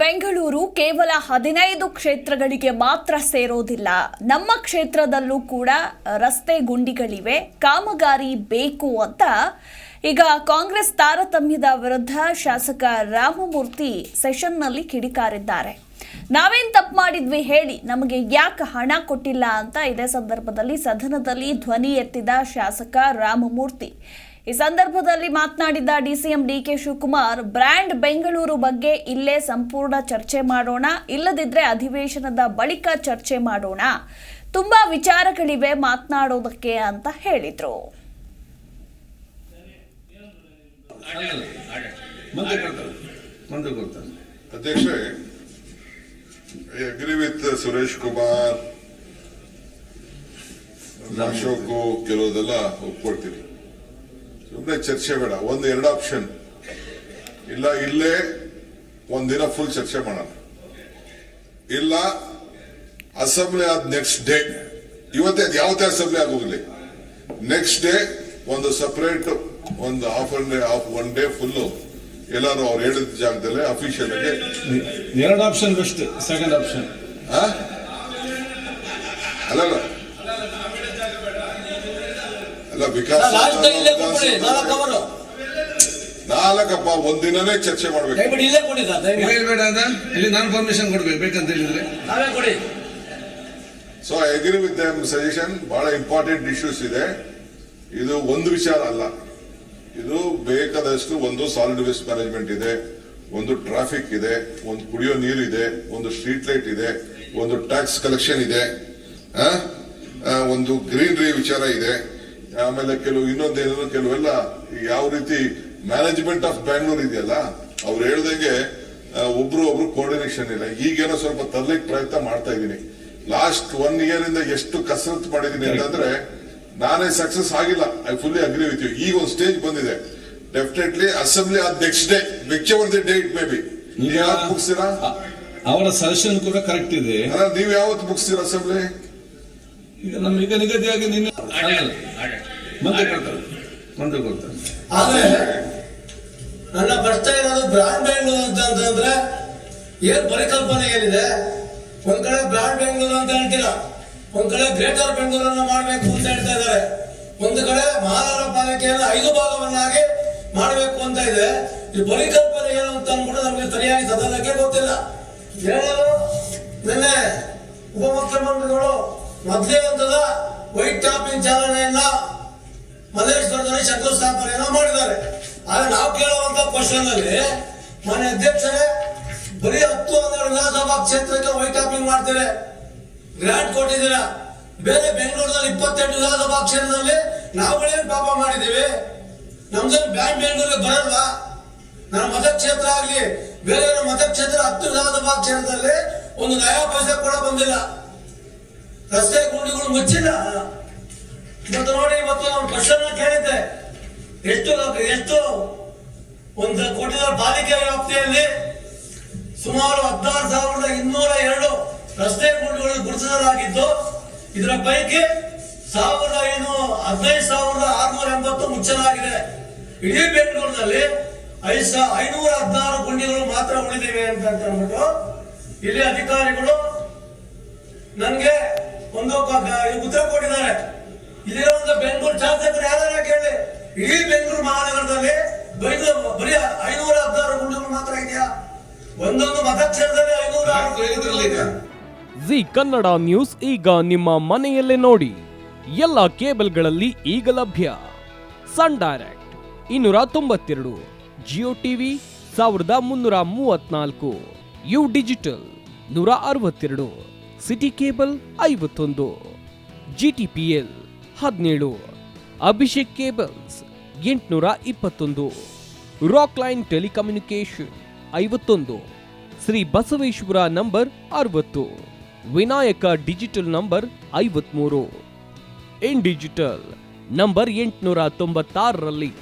ಬೆಂಗಳೂರು ಕೇವಲ 15 ಕ್ಷೇತ್ರಗಳಿಗೆ ಮಾತ್ರ ಸೇರೋದಿಲ್ಲ. ನಮ್ಮ ಕ್ಷೇತ್ರದಲ್ಲೂ ಕೂಡ ರಸ್ತೆ ಗುಂಡಿಗಳಿವೆ, ಕಾಮಗಾರಿ ಬೇಕು ಅಂತ ಈಗ ಕಾಂಗ್ರೆಸ್ ತಾರತಮ್ಯದ ವಿರುದ್ಧ ಶಾಸಕ ರಾಮಮೂರ್ತಿ ಸೆಷನ್ನಲ್ಲಿ ಕಿಡಿಕಾರಿದ್ದಾರೆ. ನಾವೇನ್ ತಪ್ಪು ಮಾಡಿದ್ವಿ ಹೇಳಿ, ನಮಗೆ ಯಾಕೆ ಹಣ ಕೊಟ್ಟಿಲ್ಲ ಅಂತ ಇದೇ ಸಂದರ್ಭದಲ್ಲಿ ಸದನದಲ್ಲಿ ಧ್ವನಿ ಎತ್ತಿದ ಶಾಸಕ ರಾಮಮೂರ್ತಿ. ಈ ಸಂದರ್ಭದಲ್ಲಿ ಮಾತನಾಡಿದ DCM DK Shivakumar, brand Bengaluru ಬಗ್ಗೆ ಇಲ್ಲೇ ಸಂಪೂರ್ಣ ಚರ್ಚೆ ಮಾಡೋಣ, ಇಲ್ಲದಿದ್ರೆ ಅಧಿವೇಶನದ ಬಳಿಕ ಚರ್ಚೆ ಮಾಡೋಣ, ತುಂಬಾ ವಿಚಾರಗಳಿವೆ ಮಾತನಾಡೋದಕ್ಕೆ ಅಂತ ಹೇಳಿದ್ರು. ಅಧ್ಯಕ್ಷರೇ, I agree with Suresh Kumar, Ashok, ಕೆಲವುದೆಲ್ಲ ಒಪ್ಕೊಳ್ತೀನಿ. ಸುಮ್ಮನೆ ಚರ್ಚೆ ಬೇಡ. ಎರಡು ಆಪ್ಷನ್ ಇಲ್ಲ, ಇಲ್ಲೇ ಒಂದಿನ ಫುಲ್ ಚರ್ಚೆ ಮಾಡೋಣ, ಇಲ್ಲ ಅಸೆಂಬ್ಲಿ ಆದ ನೆಕ್ಸ್ಟ್ ಡೇ, ಇವತ್ತೇ ಯಾವತ್ತೇ ಅಸೆಂಬ್ಲಿ ಆಗೋಗ್ಲಿ, ನೆಕ್ಸ್ಟ್ ಡೇ ಒಂದು ಸಪರೇಟ್ ಒಂದು ಒನ್ ಡೇ ಫುಲ್ಲು ಎಲ್ಲಾರು ಅವ್ರು ಹೇಳಿದ ಜಾಗದಲ್ಲೇ ಅಫಿಷಿಯಲ್ ಆಗಿ ಎರಡು ಆಪ್ಷನ್ ಬೆಸ್ಟ್. ಸೆಕೆಂಡ್ ಆಪ್ಷನ್ ಅಲ್ಲ ವಿಕಾಸ್ ನಾಲ್ಕಪ್ಪ ಒಂದಿನನೇ ಚರ್ಚೆ ಮಾಡ್ಬೇಕು. ನಾನು ಪರ್ಮಿಷನ್ ಕೊಡ್ಬೇಕು ಬೇಕಂತ ಹೇಳಿದ್ರೆ. So I agree with them suggestion. ಬಹಳ ಇಂಪಾರ್ಟೆಂಟ್ ಇಶ್ಯೂಸ್ ಇದೆ. ಇದು ಒಂದು ವಿಚಾರ ಅಲ್ಲ, ಇದು ಬೇಕಾದಷ್ಟು. ಒಂದು ಸಾಲಿಡ್ ವೇಸ್ಟ್ ಮ್ಯಾನೇಜ್ಮೆಂಟ್ ಇದೆ, ಒಂದು ಟ್ರಾಫಿಕ್ ಇದೆ, ಒಂದು ಕುಡಿಯೋ ನೀರು ಇದೆ, ಒಂದು ಸ್ಟ್ರೀಟ್ ಲೈಟ್ ಇದೆ, ಒಂದು ಟ್ಯಾಕ್ಸ್ ಕಲೆಕ್ಷನ್ ಇದೆ, ಒಂದು ಗ್ರೀನರಿ ವಿಚಾರ ಇದೆ, ಆಮೇಲೆ ಇನ್ನೊಂದೇನು ಕೆಲವೆಲ್ಲ ಯಾವ ರೀತಿ ಮ್ಯಾನೇಜ್ಮೆಂಟ್ ಆಫ್ ಬ್ಯಾಂಗ್ಳೂರ್ ಇದೆಯಲ್ಲ, ಅವ್ರು ಹೇಳ್ದಂಗೆ ಒಬ್ರು ಕೋಆರ್ಡಿನೇಷನ್ ಇಲ್ಲ. ಈಗೇನೋ ಸ್ವಲ್ಪ ತರ್ಲಿಕ್ಕೆ ಪ್ರಯತ್ನ ಮಾಡ್ತಾ ಇದ್ದೀನಿ. ಲಾಸ್ಟ್ 1 year ಇಂದ ಎಷ್ಟು ಕಸರತ್ತು ಮಾಡಿದೀನಿ ಅಂತಂದ್ರೆ ನಾನೇ ಸಕ್ಸಸ್ ಆಗಿಲ್ಲ. I fully agree with you. ಈಗ ಒಂದು ಸ್ಟೇಜ್ ಬಂದಿದೆ. ಡೆಫಿನೆಟ್ಲಿ ಅಸೆಂಬ್ಲಿ ಆದ next day, whichever the day it may be, ನೀವು ಯಾವತ್ತು ಮುಗಿಸ್ತೀರಾ? ಅವರ ಸಜೆಷನ್ ಕೂಡ ಕರೆಕ್ಟ್ ಇದೆ. ನೀವು ಯಾವತ್ತು ಮುಗಿಸ್ತೀರಾ ಅಸೆಂಬ್ಲಿ? ಈಗ ನಮ್ಗೆ ನಿಗದಿಯಾಗಿ ನಿನ್ನೆ ಆದ್ರೆ ನನ್ನ ಬರ್ತಾ ಇರೋದು ಬ್ರಾಂಡ್ ಬೆಂಗಳೂರು ಅಂತಂದ್ರೆ ಏನ್ ಪರಿಕಲ್ಪನೆ ಏನಿದೆ? ಒಂದ್ ಕಡೆ ಬ್ರಾಂಡ್ ಬೆಂಗಳೂರು ಅಂತ ಹೇಳ್ತಿಲ್ಲ, ಒಂದ್ ಕಡೆ ಗ್ರೇಟರ್ ಬೆಂಗಳೂರನ್ನ ಮಾಡಬೇಕು ಅಂತ ಹೇಳ್ತಾ ಇದ್ದಾರೆ, ಒಂದು ಕಡೆ ಮಹಾನಗರ ಪಾಲಿಕೆಯನ್ನು 5 ಭಾಗವನ್ನಾಗಿ ಮಾಡಬೇಕು ಅಂತ ಇದೆ. ಈ ಪರಿಕಲ್ಪನೆ ಏನು ಅಂತ ಅಂದ್ಬಿಟ್ಟು ನಮಗೆ ಸರಿಯಾಗಿ ಸದನಕ್ಕೆ ಗೊತ್ತಿಲ್ಲ. ಹೇಳಲು ನಿನ್ನೆ ಉಪಮುಖ್ಯಮಂತ್ರಿಗಳು ಮೊದಲೇ ಹಂತದ ವೈಟ್ ಟಾಪಿಂಗ್ ಚಾಲನೆಯನ್ನ ಮಲ್ಲೇಶ್ವರದಲ್ಲಿ ಶಂಕುಸ್ಥಾಪನೆಯನ್ನ ಮಾಡಿದ್ದಾರೆ. ಆದ್ರೆ ನಾವು ಕೇಳುವಂತ ಕ್ವಶನ್ ಅಲ್ಲಿ, ಮಾನ್ಯ ಅಧ್ಯಕ್ಷರೇ, ಬರೀ 10-12 ವಿಧಾನಸಭಾ ಕ್ಷೇತ್ರಕ್ಕೆ ವೈಟ್ ಟಾಪಿಂಗ್ ಮಾಡ್ತೀರಾ, ಗ್ರಾಂಟ್ ಕೊಟ್ಟಿದ್ದೀರಾ. ಬೇರೆ ಬೆಂಗಳೂರಿನಲ್ಲಿ 28 ವಿಧಾನಸಭಾ ಕ್ಷೇತ್ರದಲ್ಲಿ ನಾವುಗಳೇನು ಪಾಪ ಮಾಡಿದ್ದೀವಿ? ನಮ್ದೇನು ಬ್ಯಾಂಡ್ ಬೆಂಗಳೂರಿಗೆ ಬರಲ್ವಾ? ನನ್ನ ಮತಕ್ಷೇತ್ರ ಆಗ್ಲಿ ಬೇರೆ ಮತಕ್ಷೇತ್ರ 10 ವಿಧಾನಸಭಾ ಕ್ಷೇತ್ರದಲ್ಲಿ ಒಂದು ನಯಾ ಪೈಸೆ ಕೂಡ ಬಂದಿಲ್ಲ. ರಸ್ತೆ ಗುಂಡಿಗಳು ಮುಚ್ಚಿಲ್ಲ. ಇವತ್ತು ನೋಡಿ, ಇವತ್ತು ನಾನು ಕ್ವಶನ್ ಕೇಳಿದ್ದೆ, ಎಷ್ಟು ಒಂದು ಕೊಟ್ಟಿದ್ದಾರೆ ಪಾಲಿಕೆ ವ್ಯಾಪ್ತಿಯಲ್ಲಿ ಸುಮಾರು 16,202 ರಸ್ತೆ ಗುಂಡಿಗಳು ಗುರುತಿಸಲಾಗಿದ್ದು, ಇದರ ಪೈಕಿ 15,680 ಮುಚ್ಚಲಾಗಿದೆ. ಇಡೀ ಬೆಂಗಳೂರಿನಲ್ಲಿ 516 ಗುಂಡಿಗಳು ಮಾತ್ರ ಉಳಿದಿವೆ ಅಂತ ಅಂದ್ಬಿಟ್ಟು ಇಲ್ಲಿ ಅಧಿಕಾರಿಗಳು ನನಗೆ ಒಂದು ಉತ್ತರ ಕೊಟ್ಟಿದ್ದಾರೆ. ಇಲ್ಲಿರುವಂತ ಬೆಂಗಳೂರು ಶಾಸಕರು ಯಾರು ಕೇಳಿ, ಇಡೀ ಬೆಂಗಳೂರು ಮಹಾನಗರದಲ್ಲಿ ಬರೀ 516 ಗುಂಡಿಗಳು ಮಾತ್ರ ಇದೆಯಾ? ಒಂದೊಂದು ಮತಕ್ಷೇತ್ರದಲ್ಲಿ 506 ಜಿ ಕನ್ನಡ ನ್ಯೂಸ್ ಈಗ ನಿಮ್ಮ ಮನೆಯಲ್ಲೇ ನೋಡಿ. ಎಲ್ಲ ಕೇಬಲ್ಗಳಲ್ಲಿ ಈಗ ಲಭ್ಯ. Sun Direct 292, Jio TV 1334, U digital 162, SITI cable 51, GTPL 17, Abhishek cables 821, rock line telecommunication 51, Shri Basaveshwara number 60, Vinayaka digital number 53, in digital number 896ರಲ್ಲಿ.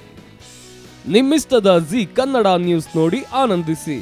ನಿಮ್ಮಿಸ್ತದ ಜಿ ಕನ್ನಡ ನ್ಯೂಸ್ ನೋಡಿ ಆನಂದಿಸಿ.